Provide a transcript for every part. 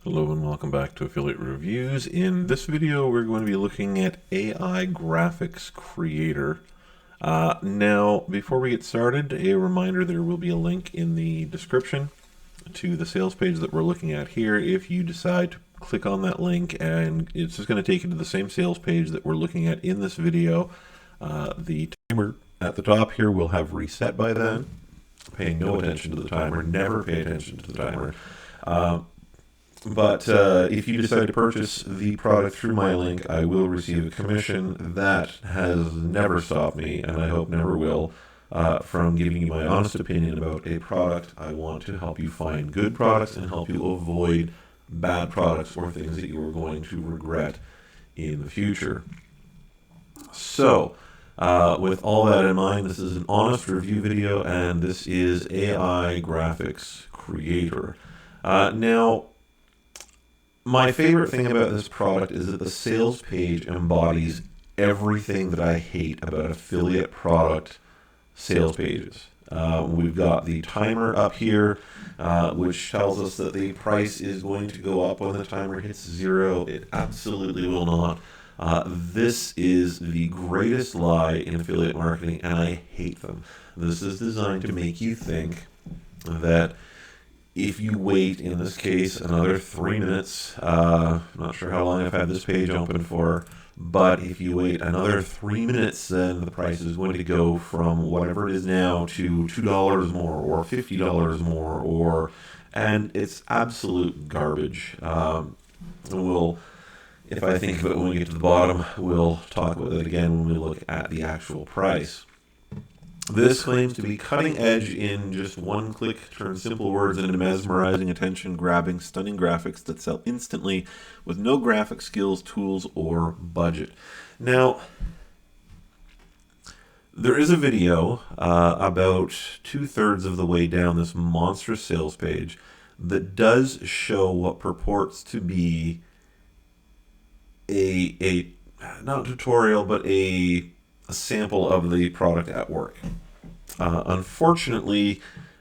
Hello and welcome back to Affiliate Reviews. In this video, we're going to be looking at AI Graphics Kreator. Now, before we get started, a reminder, there will be a link in the description to the sales page that we're looking at here. If you decide to click on that link, and it's just going to take you to the same sales page that we're looking at in this video, the timer at the top here will have reset by then. Pay no attention to the timer, never pay attention to the timer. But if you decide to purchase the product through my link, I will receive a commission. That has never stopped me, and I hope never will, from giving you my honest opinion about a product. I want to help you find good products and help you avoid bad products or things that you are going to regret in the future. So, with all that in mind, this is an honest review video, and this is AI Graphics Kreator. Now, my favorite thing about this product is that the sales page embodies everything that I hate about affiliate product sales pages. We've got the timer up here, which tells us that the price is going to go up when the timer hits 0. It absolutely will not. This is the greatest lie in affiliate marketing, and I hate them. This is designed to make you think that if you wait, in this case, another 3 minutes, I'm not sure how long I've had this page open for, but if you wait another 3 minutes, then the price is going to go from whatever it is now to $2 more or $50 more, and it's absolute garbage. If I think of it when we get to the bottom, we'll talk about it again when we look at the actual price. This claims to be cutting edge in just one click, turn simple words into mesmerizing, attention-grabbing, stunning graphics that sell instantly with no graphic skills, tools, or budget. Now, there is a video about 2/3 of the way down this monstrous sales page that does show what purports to be a not tutorial, but a sample of the product at work. Unfortunately,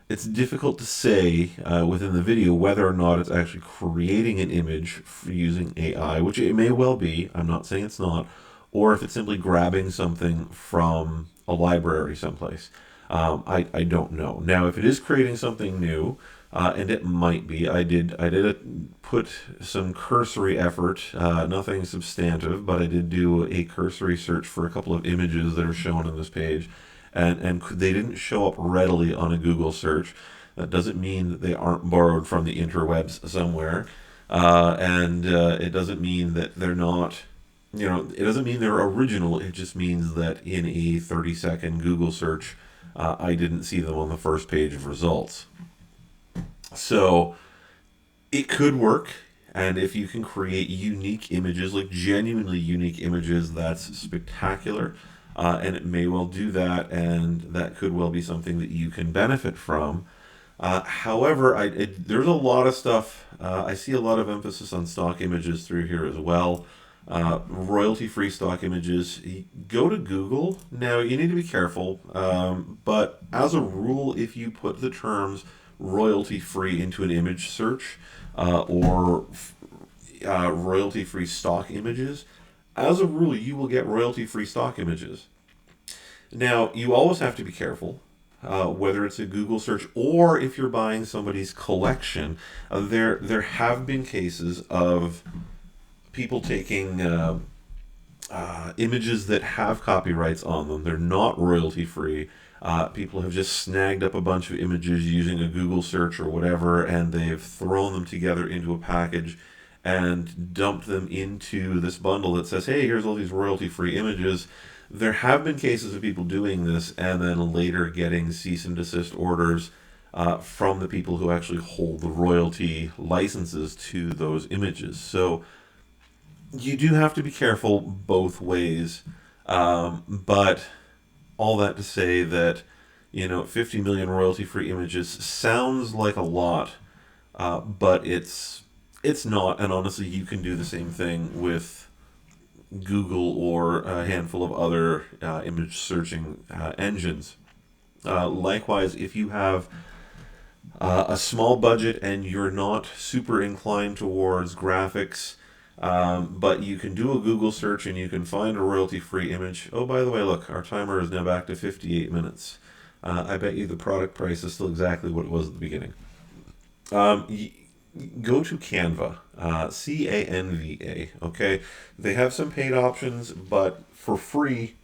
it's difficult to say within the video whether or not it's actually creating an image using AI, which it may well be, I'm not saying it's not, or if it's simply grabbing something from a library someplace. I don't know. Now, if it is creating something new, and it might be, I did put some cursory effort, nothing substantive, but I did do a cursory search for a couple of images that are shown on this page, and they didn't show up readily on a Google search. That doesn't mean that they aren't borrowed from the interwebs somewhere, and it doesn't mean that they're not, it doesn't mean they're original. It just means that in a 30-second Google search, I didn't see them on the first page of results. So it could work, and if you can create unique images, like genuinely unique images, that's spectacular, and it may well do that, and that could well be something that you can benefit from. However, there's a lot of stuff, I see a lot of emphasis on stock images through here as well. Royalty-free stock images. Go to Google. Now, you need to be careful, but as a rule, if you put the terms royalty-free into an image search, or royalty-free stock images, as a rule, you will get royalty-free stock images. Now, you always have to be careful, whether it's a Google search or if you're buying somebody's collection. There have been cases of people taking images that have copyrights on them. They're not royalty-free. People have just snagged up a bunch of images using a Google search or whatever, and they've thrown them together into a package and dumped them into this bundle that says, hey, here's all these royalty-free images. There have been cases of people doing this and then later getting cease and desist orders from the people who actually hold the royalty licenses to those images. So you do have to be careful both ways, but all that to say that, 50 million royalty-free images sounds like a lot, but it's not. And honestly, you can do the same thing with Google or a handful of other image searching engines. Likewise, if you have a small budget and you're not super inclined towards graphics, but you can do a Google search and you can find a royalty-free image. Oh, by the way, look, our timer is now back to 58 minutes. I bet you the product price is still exactly what it was at the beginning. Y Go to Canva, Canva. Okay, they have some paid options, but for free,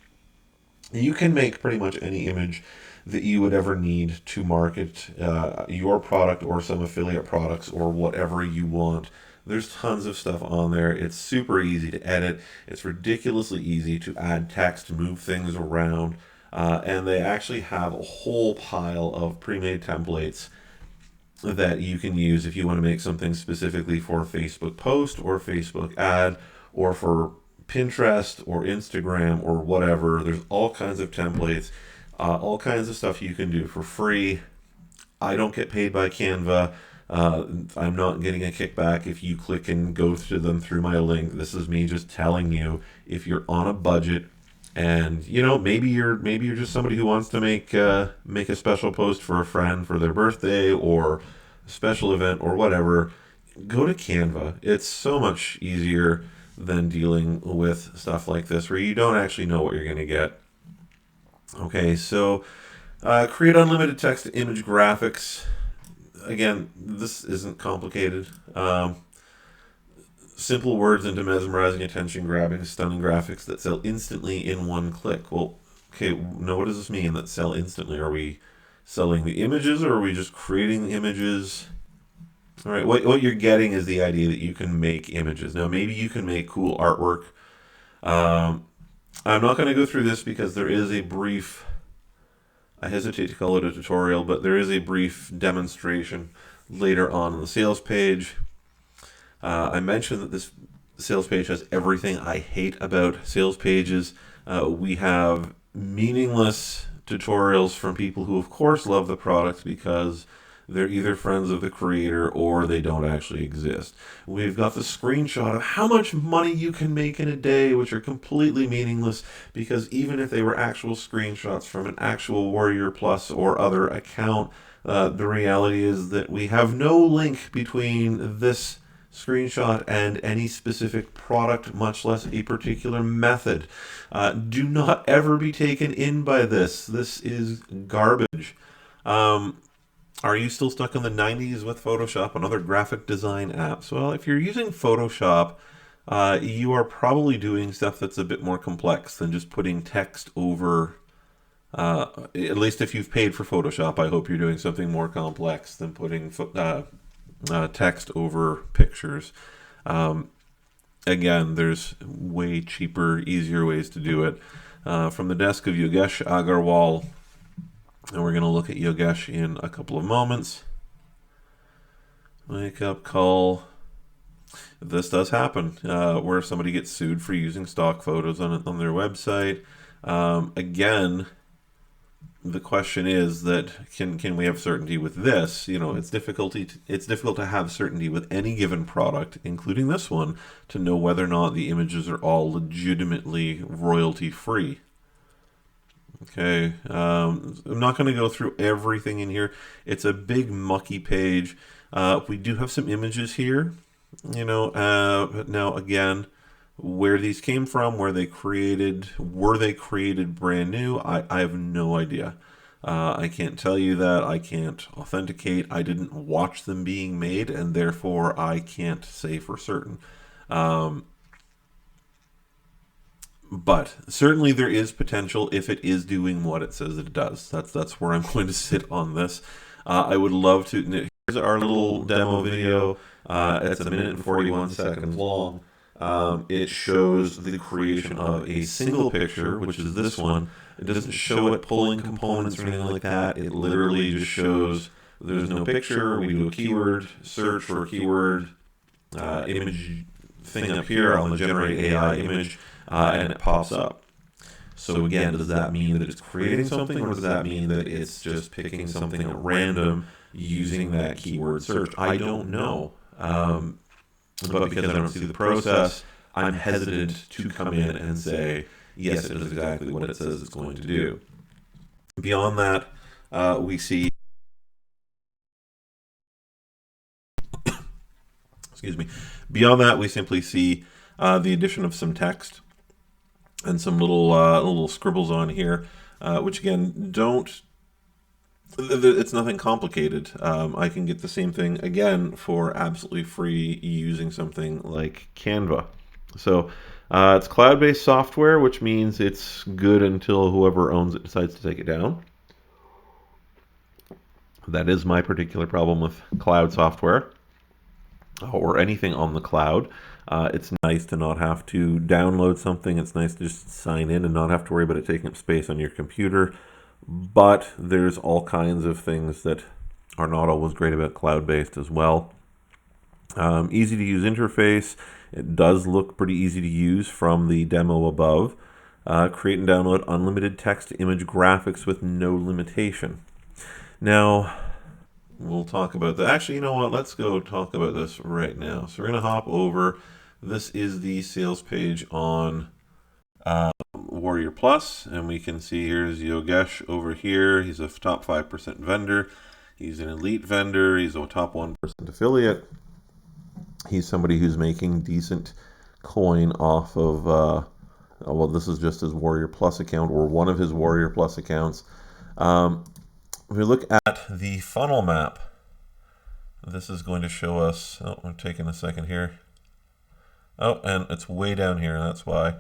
you can make pretty much any image that you would ever need to market your product or some affiliate products or whatever you want. There's tons of stuff on there. It's super easy to edit. It's ridiculously easy to add text, move things around, and they actually have a whole pile of pre-made templates that you can use if you want to make something specifically for a Facebook post or Facebook ad or for Pinterest or Instagram or whatever. There's all kinds of templates, all kinds of stuff you can do for free. I don't get paid by Canva. I'm not getting a kickback if you click and go to them through my link. This is me just telling you, if you're on a budget and maybe you're just somebody who wants to make a special post for a friend for their birthday or a special event or whatever, go to Canva. It's so much easier than dealing with stuff like this where you don't actually know what you're going to get. Okay, so create unlimited text to image graphics. Again, this isn't complicated. Simple words into mesmerizing, attention-grabbing, stunning graphics that sell instantly in one click. Well, okay, now what does this mean, that sell instantly? Are we selling the images, or are we just creating the images? All right, what you're getting is the idea that you can make images. Now, maybe you can make cool artwork. I'm not going to go through this because there is a brief, I hesitate to call it a tutorial, but there is a brief demonstration later on the sales page. I mentioned that this sales page has everything I hate about sales pages. We have meaningless tutorials from people who, of course, love the product because they're either friends of the creator or they don't actually exist. We've got the screenshot of how much money you can make in a day, which are completely meaningless because even if they were actual screenshots from an actual Warrior Plus or other account, the reality is that we have no link between this screenshot and any specific product, much less a particular method. Do not ever be taken in by this. This is garbage. Are you still stuck in the 90s with Photoshop and other graphic design apps? Well, if you're using Photoshop, you are probably doing stuff that's a bit more complex than just putting text over. At least if you've paid for Photoshop, I hope you're doing something more complex than putting text over pictures. Again, there's way cheaper, easier ways to do it. From the desk of Yogesh Agarwal, and we're going to look at Yogesh in a couple of moments. Wake-up call. This does happen, where somebody gets sued for using stock photos on their website. Again, the question is that can we have certainty with this? You know, it's difficult to have certainty with any given product, including this one, to know whether or not the images are all legitimately royalty free. Okay, I'm not going to go through everything in here. It's a big mucky page. We do have some images here, you know. But now again, where these came from, were they created brand new? I have no idea. I can't tell you that. I can't authenticate. I didn't watch them being made, and therefore I can't say for certain. But certainly there is potential if it is doing what it says it does. That's where I'm going to sit on this. I would love to. Here's our little demo video. It's a minute and 41 seconds long. It shows the creation of a single picture, which is this one. It doesn't show it pulling components or anything like that. It literally just shows there's no picture. We do a keyword search for a keyword image thing up here on the generate AI image, and it pops up. So again, does that mean that it's creating something, or does that mean that it's just picking something at random using that keyword search? I don't know. But because I don't see the process, I'm hesitant to come in and say, yes, it does exactly what it says it's going to do. Beyond that, we see Excuse me. Beyond that, we simply see the addition of some text and some little scribbles on here, which again don't. It's nothing complicated. I can get the same thing again for absolutely free using something like Canva. So it's cloud-based software, which means it's good until whoever owns it decides to take it down. That is my particular problem with cloud software or anything on the cloud. It's nice to not have to download something. It's nice to just sign in and not have to worry about it taking up space on your computer. But there's all kinds of things that are not always great about cloud-based as well. Easy to use interface. It does look pretty easy to use from the demo above. Create and download unlimited text to image graphics with no limitation. Now, we'll talk about that. Actually, you know what? Let's go talk about this right now. So we're going to hop over. This is the sales page on Warrior Plus, and we can see here's Yogesh over here. He's a top 5% vendor. He's an elite vendor. He's a top 1% affiliate. He's somebody who's making decent coin off of, well, this is just his Warrior Plus account, or one of his Warrior Plus accounts. If we look at the funnel map, this is going to show us, oh, we're taking a second here. Oh, and it's way down here, that's why.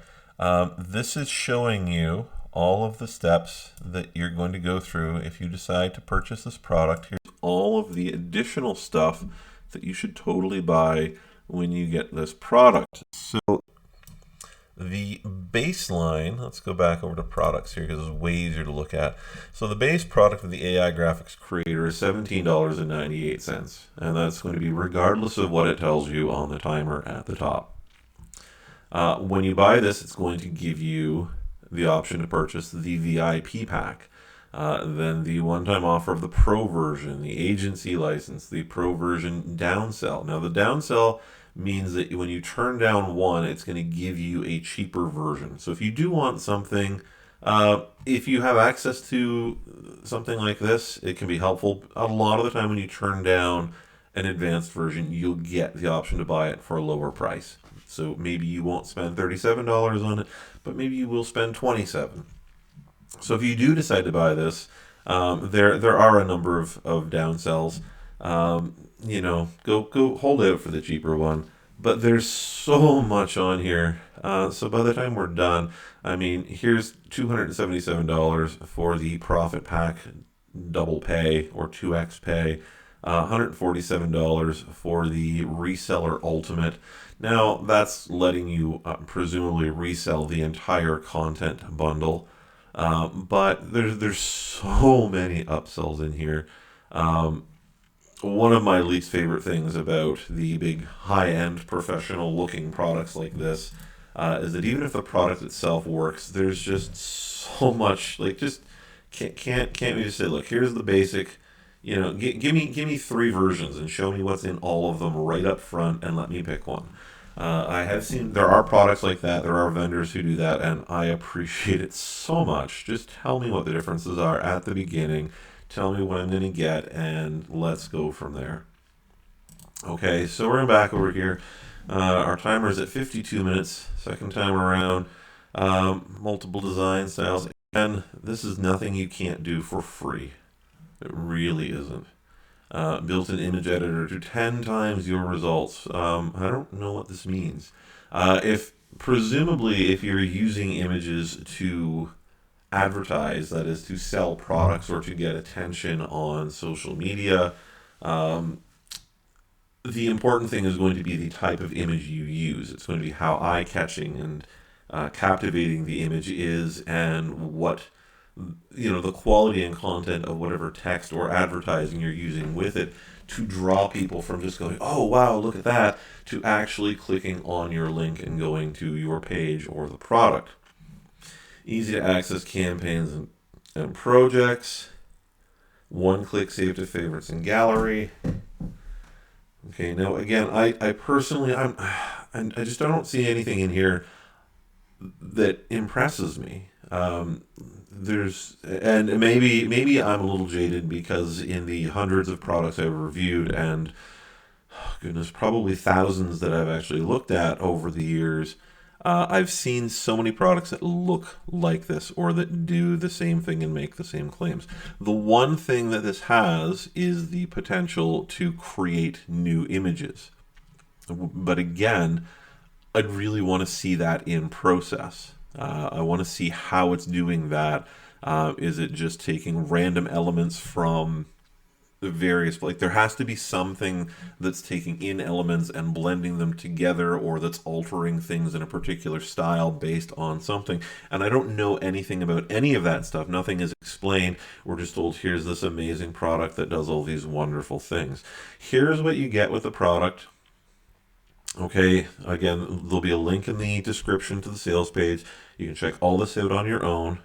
This is showing you all of the steps that you're going to go through if you decide to purchase this product. Here's all of the additional stuff that you should totally buy when you get this product. So the baseline, let's go back over to products here because it's way easier to look at. So the base product of the AI Graphics Kreator is $17.98, and that's going to be regardless of what it tells you on the timer at the top. When you buy this, it's going to give you the option to purchase the VIP pack. Then the one-time offer of the Pro version, the agency license, the Pro version downsell. Now the downsell means that when you turn down one, it's going to give you a cheaper version. So if you do want something, if you have access to something like this, it can be helpful. A lot of the time when you turn down an advanced version, you'll get the option to buy it for a lower price. So maybe you won't spend $37 on it, but maybe you will spend $27. So if you do decide to buy this, there are a number of downsells. You know, go hold out for the cheaper one. But there's so much on here. So by the time we're done, I mean, here's $277 for the Profit Pack double pay or 2x pay. $147 for the Reseller Ultimate. Now, that's letting you presumably resell the entire content bundle. But there's so many upsells in here. One of my least favorite things about the big high-end professional looking products like this is that even if the product itself works, there's just so much, like, just can't we just say, look, here's the basic, you know, give me 3 versions and show me what's in all of them right up front and let me pick one. I have seen, there are products like that, there are vendors who do that, and I appreciate it so much. Just tell me what the differences are at the beginning, tell me what I'm going to get, and let's go from there. Okay, so we're back over here. Our timer is at 52 minutes, second time around. Multiple design styles, and this is nothing you can't do for free. It really isn't. Built-in image editor to 10 times your results. I don't know what this means. Presumably, if you're using images to advertise, that is to sell products or to get attention on social media, the important thing is going to be the type of image you use. It's going to be how eye-catching and captivating the image is, and what, you know, the quality and content of whatever text or advertising you're using with it to draw people from just going, oh wow, look at that, to actually clicking on your link and going to your page or the product. Easy to access campaigns and projects. One-click save to favorites and gallery. Okay, now again, I personally, I just don't see anything in here that impresses me. And maybe I'm a little jaded because in the hundreds of products I've reviewed, and goodness, probably thousands that I've actually looked at over the years, I've seen so many products that look like this or that do the same thing and make the same claims. The one thing that this has is the potential to create new images. But again, I'd really want to see that in process. I want to see how it's doing that. Is it just taking random elements from the various, like there has to be something that's taking in elements and blending them together, or that's altering things in a particular style based on something. And I don't know anything about any of that stuff. Nothing is explained. We're just told, here's this amazing product that does all these wonderful things. Here's what you get with the product. Okay, again, there'll be a link in the description to the sales page. You can check all this out on your own.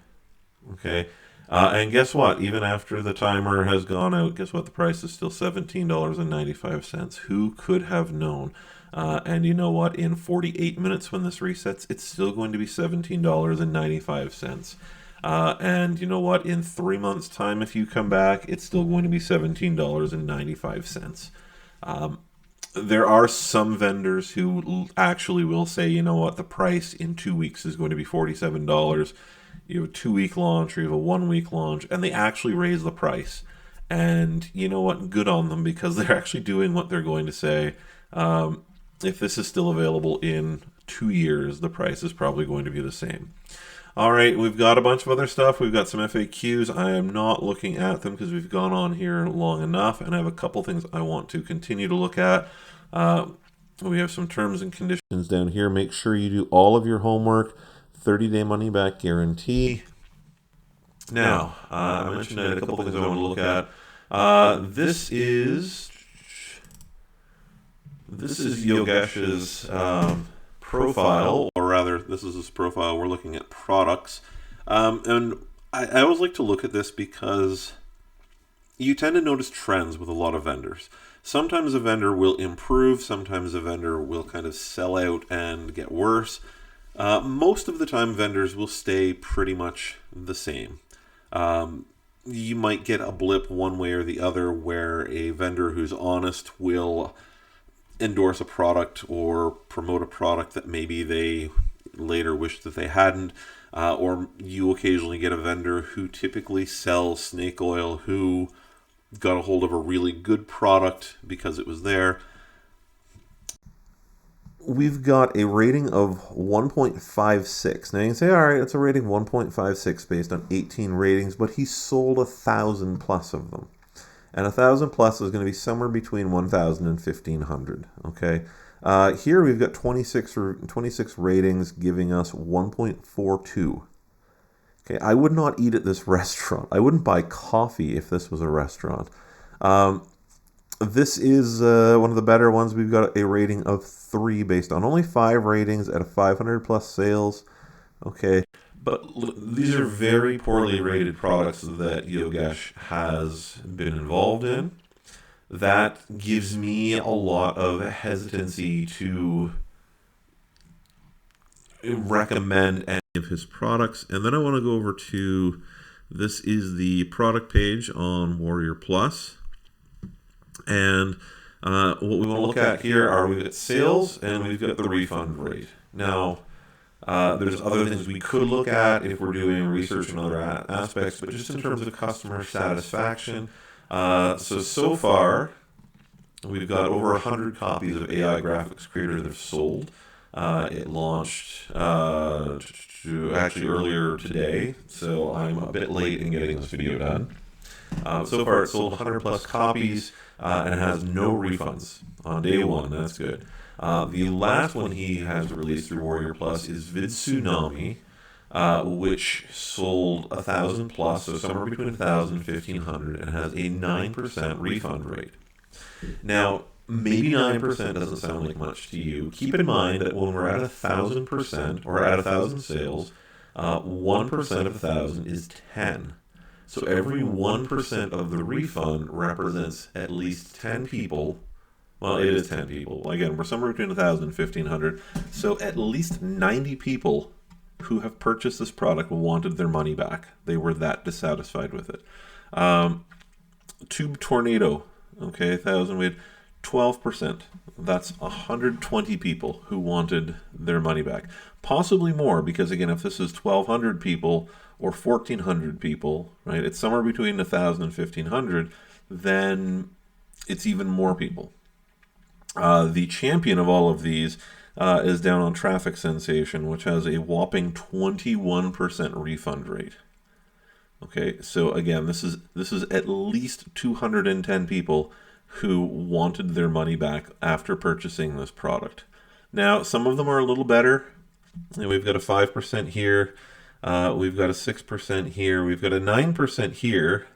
Okay, and guess what? Even after the timer has gone out, guess what? The price is still $17.95. Who could have known? And you know what? In 48 minutes when this resets, it's still going to be $17.95. And you know what? In 3 months' time, if you come back, it's still going to be $17.95. There are some vendors who actually will say, you know what, the price in 2 weeks is going to be $47. You have a 2-week launch or you have a 1-week launch, and they actually raise the price. And you know what, good on them, because they're actually doing what they're going to say. If this is still available in 2 years, the price is probably going to be the same. All right, we've got a bunch of other stuff. We've got some FAQs. I am not looking at them because we've gone on here long enough, and I have a couple things I want to continue to look at. We have some terms and conditions down here. Make sure you do all of your homework. 30-day money-back guarantee. Now, I mentioned I had a couple things I want to look at. This is Yogesh's profile, or rather, this is his profile. We're looking at products. And I always like to look at this because you tend to notice trends with a lot of vendors. Sometimes a vendor will improve, sometimes a vendor will kind of sell out and get worse. Most of the time, vendors will stay pretty much the same. You might get a blip one way or the other where a vendor who's honest will endorse a product or promote a product that maybe they later wish that they hadn't. Or you occasionally get a vendor who typically sells snake oil who got a hold of a really good product because it was there. We've got a rating of 1.56. Now you can say, all right, it's a rating 1.56 based on 18 ratings, but he sold 1,000 plus of them. And 1,000 plus is going to be somewhere between 1,000 and 1,500. Okay. Here we've got 26 ratings giving us 1.42. Okay, I would not eat at this restaurant. I wouldn't buy coffee if this was a restaurant. This is one of the better ones. We've got a rating of 3 based on only 5 ratings at a 500 plus sales. Okay, but these are very poorly rated products that Yogesh has been involved in. That gives me a lot of hesitancy to recommend any of his products. And then I want to go over to, this is the product page on Warrior Plus. And what we want to look at here are, we've got sales and we've got the refund rate. Now, there's other things we could look at if we're doing research in other aspects, but just in terms of customer satisfaction. So far, we've got over 100 copies of AI Graphics Kreator that have sold. It launched actually earlier today, so I'm a bit late in getting this video done. So far, it sold 100 plus copies and it has no refunds on day one. That's good. The last one he has released through Warrior Plus is Vid Tsunami, which sold 1,000 plus, so somewhere between 1,000 and 1,500, and has a 9% refund rate. Now, maybe 9% doesn't sound like much to you. Keep in mind that when we're at 1,000% or at 1,000 sales, 1% of 1,000 is 10. So every 1% of the refund represents at least 10 people. Well, it is 10 people. Again, we're somewhere between 1,000 and 1,500. So at least 90 people who have purchased this product wanted their money back. They were that dissatisfied with it. Tube Tornado. Okay, 1,000. We had 12%. That's 120 people who wanted their money back. Possibly more, because again, if this is 1,200 people or 1,400 people, right, it's somewhere between 1,000 and 1,500, then it's even more people. The champion of all of these is down on Traffic Sensation, which has a whopping 21% refund rate. Okay, so again, this is at least 210 people who wanted their money back after purchasing this product. Now, some of them are a little better. We've got a 5% here. We've got a 6% here. We've got a 9% here.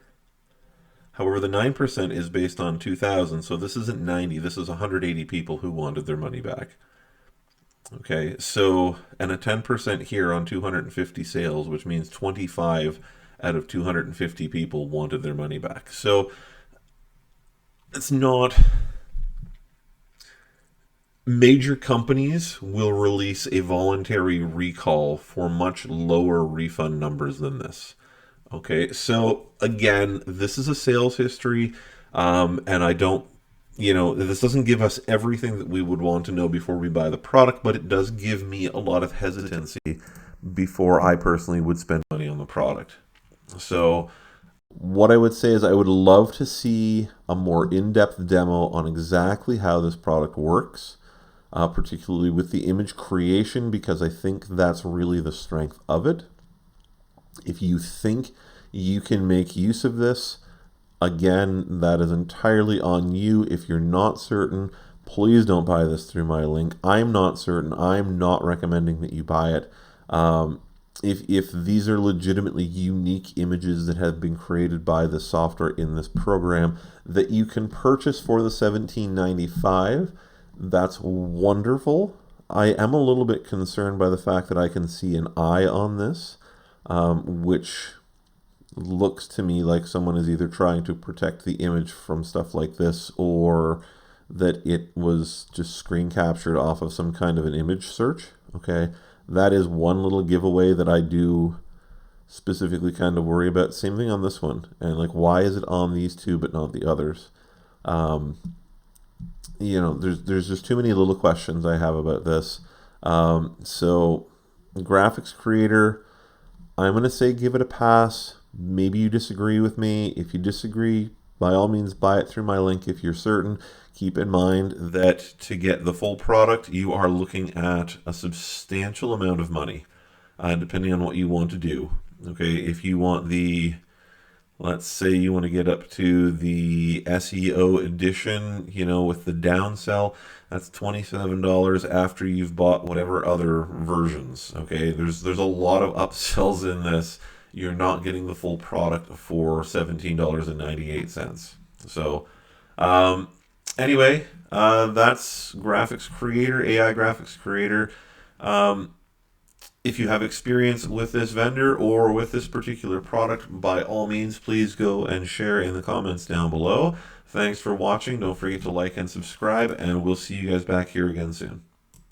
However, the 9% is based on 2,000, so this isn't 90. This is 180 people who wanted their money back. Okay, so, and a 10% here on 250 sales, which means 25 out of 250 people wanted their money back. So, it's not... Major companies will release a voluntary recall for much lower refund numbers than this. Okay, so again, this is a sales history, and I don't, this doesn't give us everything that we would want to know before we buy the product, but it does give me a lot of hesitancy before I personally would spend money on the product. So what I would say is I would love to see a more in-depth demo on exactly how this product works, particularly with the image creation, because I think that's really the strength of it. If you think you can make use of this, again, that is entirely on you. If you're not certain, please don't buy this through my link. I'm not certain. I'm not recommending that you buy it. If these are legitimately unique images that have been created by the software in this program that you can purchase for the $17.95, that's wonderful. I am a little bit concerned by the fact that I can see an eye on this, which looks to me like someone is either trying to protect the image from stuff like this, or that it was just screen captured off of some kind of an image search. Okay, that is one little giveaway that I do specifically kind of worry about. Same thing on this one. And like, why is it on these two but not the others? There's just too many little questions I have about this. So Graphics Kreator, I'm going to say give it a pass. Maybe you disagree with me. If you disagree, by all means, buy it through my link if you're certain. Keep in mind that to get the full product, you are looking at a substantial amount of money, depending on what you want to do. Okay, if you want the, let's say you want to get up to the SEO edition, with the downsell, that's $27 after you've bought whatever other versions. Okay, there's a lot of upsells in this. You're not getting the full product for $17.98. So, anyway, that's Graphics Kreator, AI Graphics Kreator. If you have experience with this vendor or with this particular product, by all means, please go and share in the comments down below. Thanks for watching. Don't forget to like and subscribe, and we'll see you guys back here again soon.